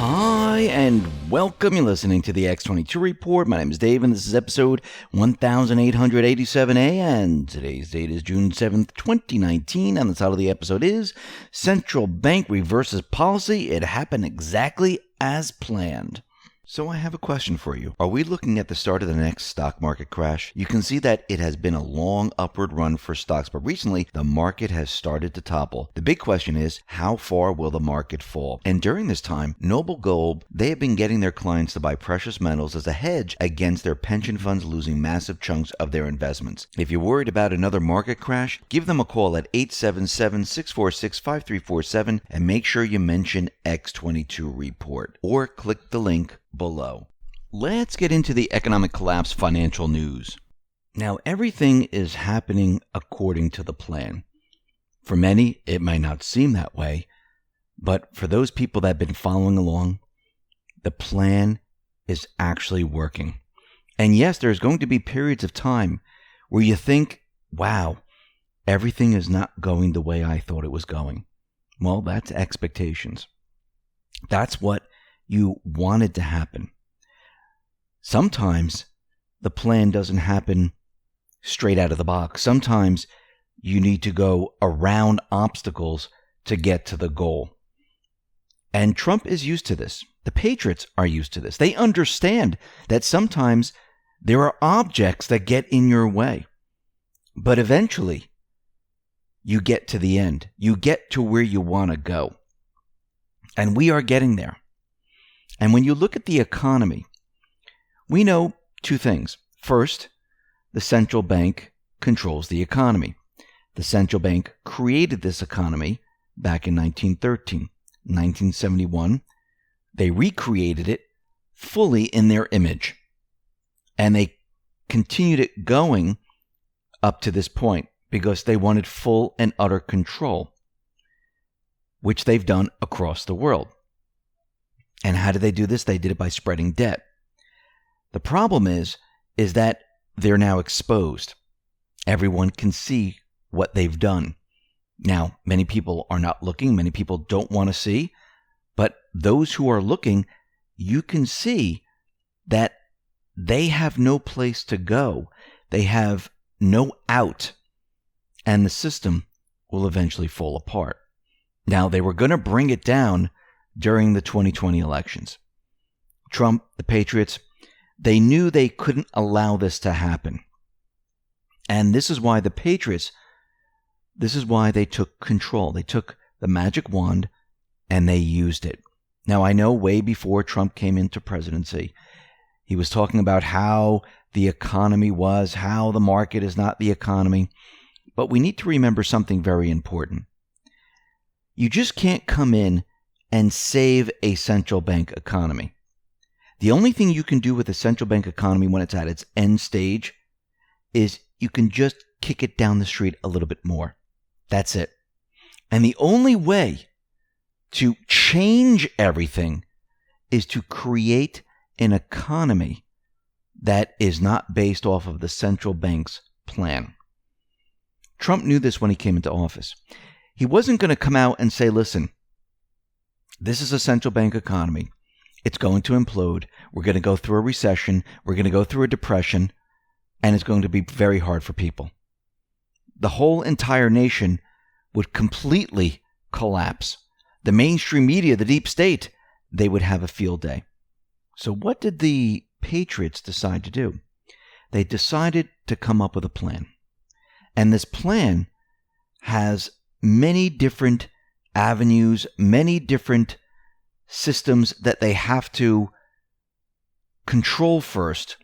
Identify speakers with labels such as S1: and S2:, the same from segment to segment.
S1: Hi, and welcome. You're listening to the X22 Report. My name is Dave, and this is episode 1887A, and today's date is June 7th, 2019, and the title of the episode is Central Bank Reverses Policy. It happened exactly as planned. So I have a question for you. Are we looking at the start of the next stock market crash? You can see that it has been a long upward run for stocks, but recently the market has started to topple. The big question is, how far will the market fall? And during this time, Noble Gold, they have been getting their clients to buy precious metals as a hedge against their pension funds losing massive chunks of their investments. If you're worried about another market crash, give them a call at 877-646-5347 and make sure you mention X22 Report or click the link below. Let's get into the economic collapse financial news. Now, everything is happening according to the plan. For many, it might not seem that way, but for those people that have been following along, the plan is actually working. And yes, there's going to be periods of time where you think, wow, everything is not going the way I thought it was going. Well, that's expectations. That's what you wanted to happen. Sometimes the plan doesn't happen straight out of the box. Sometimes you need to go around obstacles to get to the goal. And Trump is used to this. The patriots are used to this. They understand that sometimes there are objects that get in your way. But eventually, you get to the end. You get to where you want to go. And we are getting there. And when you look at the economy, we know two things. First, the central bank controls the economy. The central bank created this economy back in 1913. 1971, they recreated it fully in their image. And they continued it going up to this point because they wanted full and utter control, which they've done across the world. And how did they do this? They did it by spreading debt. The problem is that they're now exposed. Everyone can see what they've done. Now, many people are not looking. Many people don't want to see. But those who are looking, you can see that they have no place to go. They have no out. And the system will eventually fall apart. Now, they were going to bring it down during the 2020 elections. Trump, the patriots, they knew they couldn't allow this to happen. And this is why the patriots, this is why they took control. They took the magic wand and they used it. Now, I know way before Trump came into presidency, he was talking about how the economy was, how the market is not the economy. But we need to remember something very important. You just can't come in and save a central bank economy. The only thing you can do with a central bank economy when it's at its end stage is you can just kick it down the street a little bit more. That's it. And the only way to change everything is to create an economy that is not based off of the central bank's plan. Trump knew this when he came into office. He wasn't going to come out and say, listen, this is a central bank economy. It's going to implode. We're going to go through a recession. We're going to go through a depression. And it's going to be very hard for people. The whole entire nation would completely collapse. The mainstream media, the deep state, they would have a field day. So what did the patriots decide to do? They decided to come up with a plan. And this plan has many different avenues, many different systems that they have to control first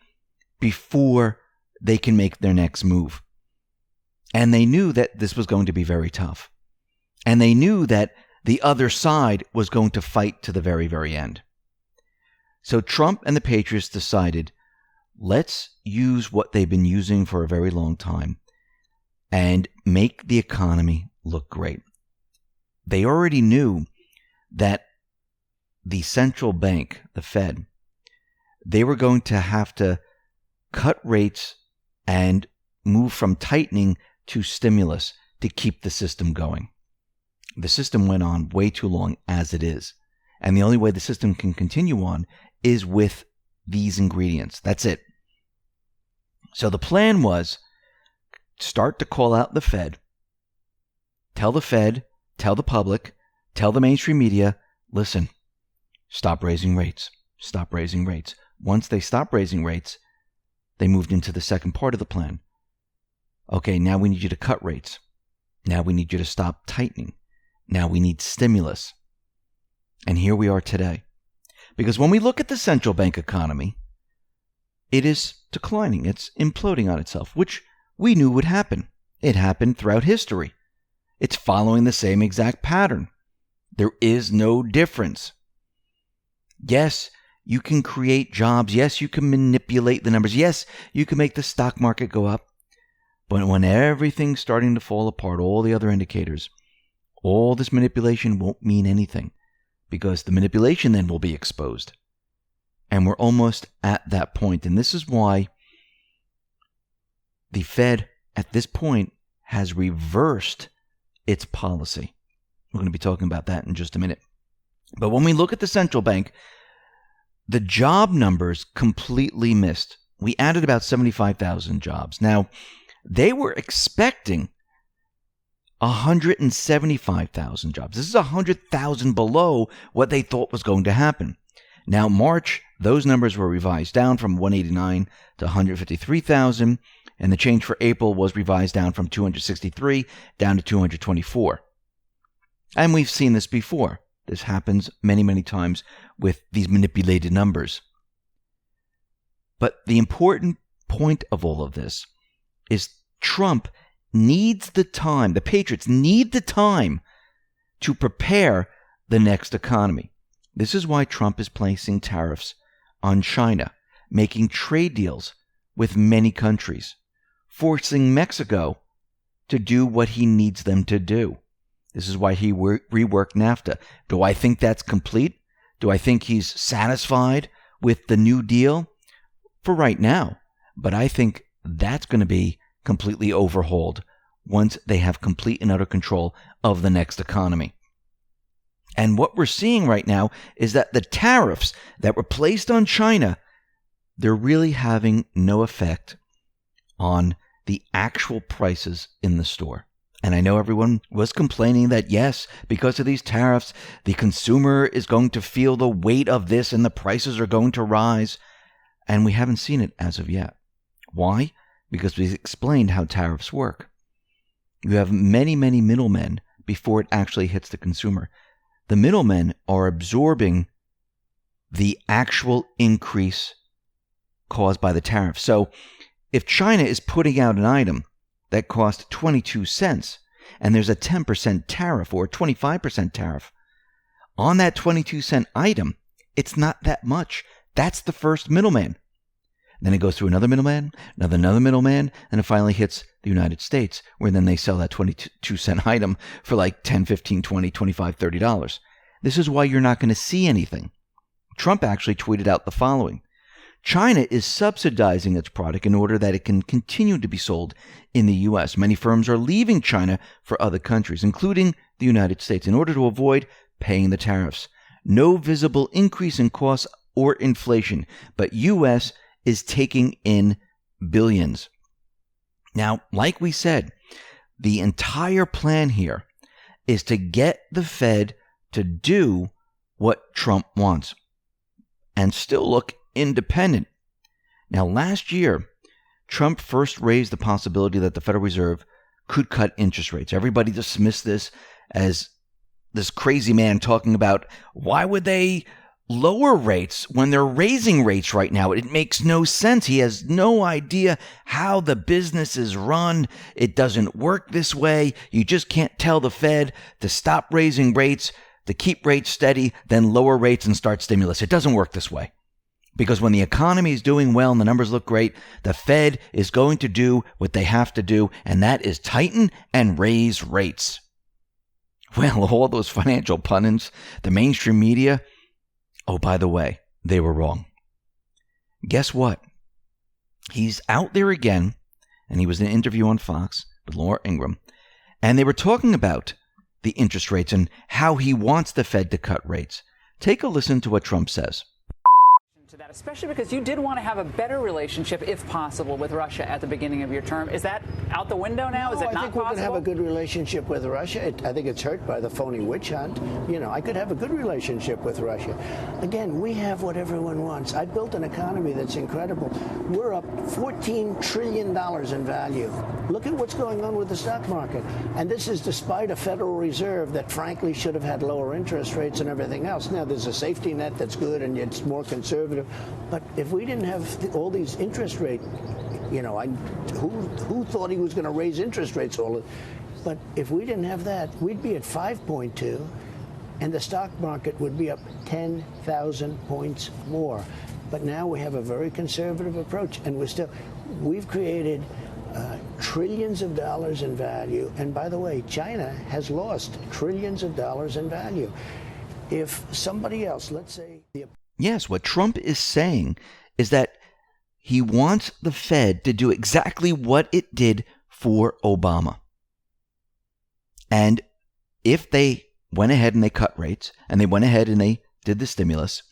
S1: before they can make their next move. And they knew that this was going to be very tough. And they knew that the other side was going to fight to the very, very end. So Trump and the patriots decided, let's use what they've been using for a very long time and make the economy look great. They already knew that the central bank, the Fed, they were going to have to cut rates and move from tightening to stimulus to keep the system going. The system went on way too long as it is. And the only way the system can continue on is with these ingredients. That's it. So the plan was start to call out the Fed, tell the public, tell the mainstream media, listen, stop raising rates, stop raising rates. Once they stopped raising rates, they moved into the second part of the plan. Okay, now we need you to cut rates. Now we need you to stop tightening. Now we need stimulus. And here we are today. Because when we look at the central bank economy, it is declining. It's imploding on itself, which we knew would happen. It happened throughout history. It's following the same exact pattern. There is no difference. Yes, you can create jobs. Yes, you can manipulate the numbers. Yes, you can make the stock market go up. But when everything's starting to fall apart, all the other indicators, all this manipulation won't mean anything because the manipulation then will be exposed. And we're almost at that point. And this is why the Fed at this point has reversed its policy. We're going to be talking about that in just a minute. But when we look at the central bank, the job numbers completely missed. We added about 75,000 jobs. Now, they were expecting 175,000 jobs. This is 100,000 below what they thought was going to happen. Now, March, those numbers were revised down from 189 to 153,000, and the change for April was revised down from 263 down to 224. And we've seen this before. This happens many, many times with these manipulated numbers. But the important point of all of this is Trump needs the time, the patriots need the time to prepare the next economy. This is why Trump is placing tariffs on China, making trade deals with many countries, forcing Mexico to do what he needs them to do. This is why he reworked NAFTA. Do I think that's complete? Do I think he's satisfied with the New Deal? For right now. But I think that's going to be completely overhauled once they have complete and utter control of the next economy. And what we're seeing right now is that the tariffs that were placed on China, they're really having no effect on the actual prices in the store. And I know everyone was complaining that, yes, because of these tariffs, the consumer is going to feel the weight of this and the prices are going to rise. And we haven't seen it as of yet. Why? Because we explained how tariffs work. You have many, many middlemen before it actually hits the consumer. The middlemen are absorbing the actual increase caused by the tariff. So if China is putting out an item that costs 22 cents and there's a 10% tariff or a 25% tariff on that 22-cent item, it's not that much. That's the first middleman. Then it goes through another middleman, another middleman, and it finally hits the United States, where then they sell that 22-cent item for like $10, $15, $20, $25, $30. This is why you're not going to see anything. Trump actually tweeted out the following. China is subsidizing its product in order that it can continue to be sold in the U.S. Many firms are leaving China for other countries, including the United States, in order to avoid paying the tariffs. No visible increase in costs or inflation, but U.S. is taking in billions. Now, like we said, the entire plan here is to get the Fed to do what Trump wants and still look independent. Now, last year, Trump first raised the possibility that the Federal Reserve could cut interest rates. Everybody dismissed this as this crazy man talking about why would they lower rates when they're raising rates right now. It makes no sense. He has no idea how the business is run. It doesn't work this way. You just can't tell the Fed to stop raising rates, to keep rates steady, then lower rates and start stimulus. It doesn't work this way. Because when the economy is doing well and the numbers look great, the Fed is going to do what they have to do, and that is tighten and raise rates. Well, all those financial pundits, the mainstream media, oh, by the way, they were wrong. Guess what? He's out there again, and he was in an interview on Fox with Laura Ingraham, and they were talking about the interest rates and how he wants the Fed to cut rates. Take a listen to what Trump says.
S2: To that, especially because you did want to have a better relationship, if possible, with Russia at the beginning of your term. Is that out the window now? Is it not possible?
S3: I think we can have a good relationship with Russia. I think it's hurt by the phony witch hunt. You know, I could have a good relationship with Russia. Again, we have what everyone wants. I built an economy that's incredible. We're up $14 trillion in value. Look at what's going on with the stock market. And this is despite a Federal Reserve that frankly should have had lower interest rates and everything else. Now, there's a safety net that's good and it's more conservative. But if we didn't have all these interest rates, you know, who thought he was going to raise interest rates all? But if we didn't have that, we'd be at 5.2, and the stock market would be up 10,000 points more. But now we have a very conservative approach, and we've created trillions of dollars in value. And by the way, China has lost trillions of dollars in value. If somebody else, let's say
S1: Yes, what Trump is saying is that he wants the Fed to do exactly what it did for Obama. And if they went ahead and they cut rates, and they went ahead and they did the stimulus,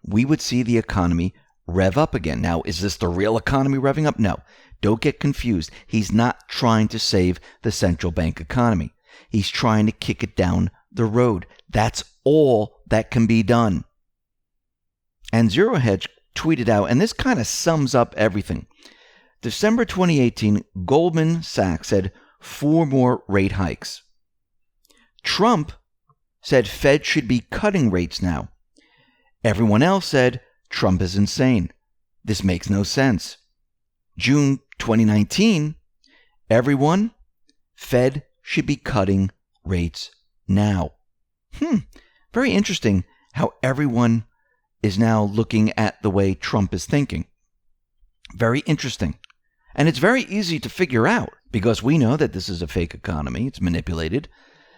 S1: we would see the economy rev up again. Now, is this the real economy revving up? No. Don't get confused. He's not trying to save the central bank economy. He's trying to kick it down the road. That's all that can be done. And Zero Hedge tweeted out, and this kind of sums up everything. December 2018, Goldman Sachs said 4 more rate hikes. Trump said Fed should be cutting rates now. Everyone else said Trump is insane. This makes no sense. June 2019, everyone, Fed should be cutting rates now. Very interesting how everyone is now looking at the way Trump is thinking. Very interesting. And it's very easy to figure out because we know that this is a fake economy. It's manipulated.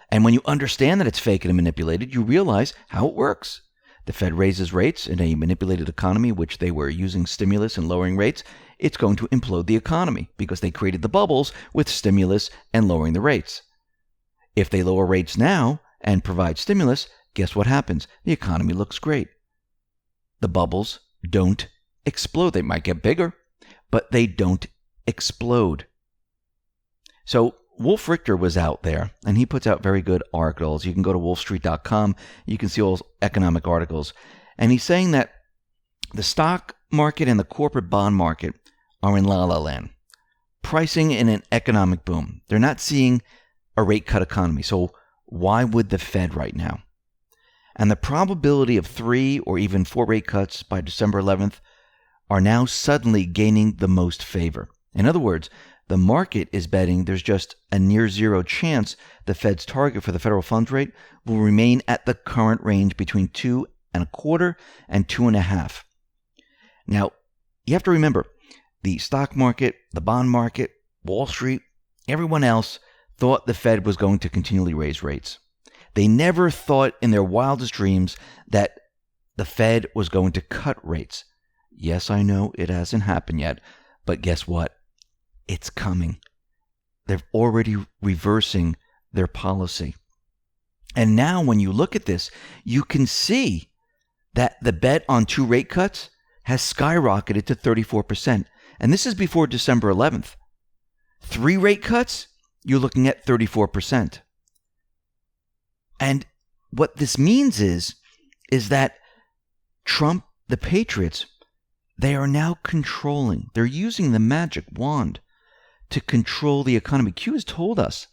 S1: And when you understand that it's fake and manipulated, you realize how it works. The Fed raises rates in a manipulated economy, which they were using stimulus and lowering rates. It's going to implode the economy because they created the bubbles with stimulus and lowering the rates. If they lower rates now and provide stimulus, guess what happens? The economy looks great. The bubbles don't explode. They might get bigger, but they don't explode. So Wolf Richter was out there, and he puts out very good articles. You can go to wolfstreet.com. You can see all those economic articles. And he's saying that the stock market and the corporate bond market are in la-la land, pricing in an economic boom. They're not seeing a rate cut economy. So why would the Fed right now? And the probability of 3 or even 4 rate cuts by December 11th are now suddenly gaining the most favor. In other words, the market is betting there's just a near zero chance the Fed's target for the federal funds rate will remain at the current range between 2.25% and 2.5%. Now, you have to remember, the stock market, the bond market, Wall Street, everyone else thought the Fed was going to continually raise rates. They never thought in their wildest dreams that the Fed was going to cut rates. Yes, I know it hasn't happened yet, but guess what? It's coming. They're already reversing their policy. And now when you look at this, you can see that the bet on 2 rate cuts has skyrocketed to 34%. And this is before December 11th. 3 rate cuts, you're looking at 34%. And what this means is that Trump, the patriots, they are now controlling. They're using the magic wand to control the economy. Q has told us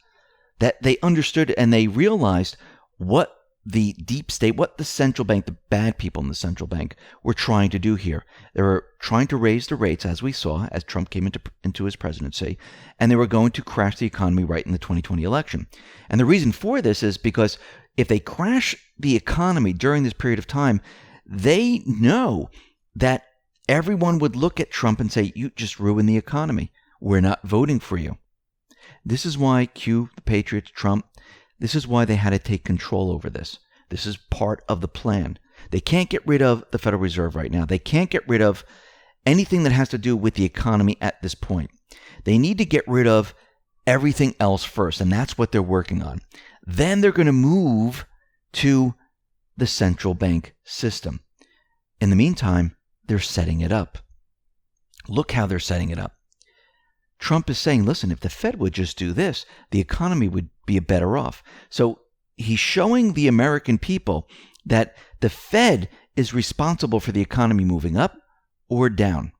S1: that they understood and they realized what the deep state, what the central bank, the bad people in the central bank were trying to do here. They were trying to raise the rates, as we saw, as Trump came into his presidency, and they were going to crash the economy right in the 2020 election. And the reason for this is because if they crash the economy during this period of time, they know that everyone would look at Trump and say, you just ruined the economy. We're not voting for you. This is why Q, the Patriots, Trump, this is why they had to take control over this. This is part of the plan. They can't get rid of the Federal Reserve right now. They can't get rid of anything that has to do with the economy at this point. They need to get rid of everything else first, and that's what they're working on. Then they're going to move to the central bank system. In the meantime, they're setting it up. Look how they're setting it up. Trump is saying, listen, if the Fed would just do this, the economy would be better off. So he's showing the American people that the Fed is responsible for the economy moving up or down.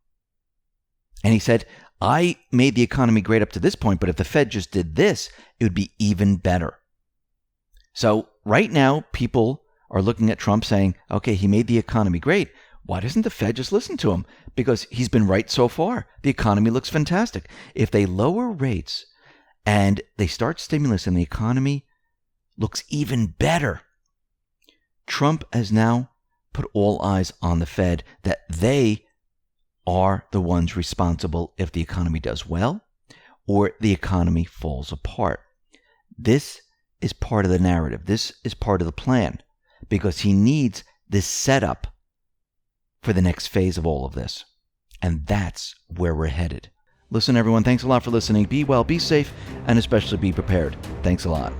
S1: And he said, I made the economy great up to this point, but if the Fed just did this, it would be even better. So right now, people are looking at Trump saying, okay, he made the economy great. Why doesn't the Fed just listen to him? Because he's been right so far. The economy looks fantastic. If they lower rates and they start stimulus and the economy looks even better, Trump has now put all eyes on the Fed that they are the ones responsible if the economy does well or the economy falls apart. This is part of the narrative. This is part of the plan because he needs this setup for the next phase of all of this. And that's where we're headed. Listen, everyone, thanks a lot for listening. Be well, be safe, and especially be prepared. Thanks a lot.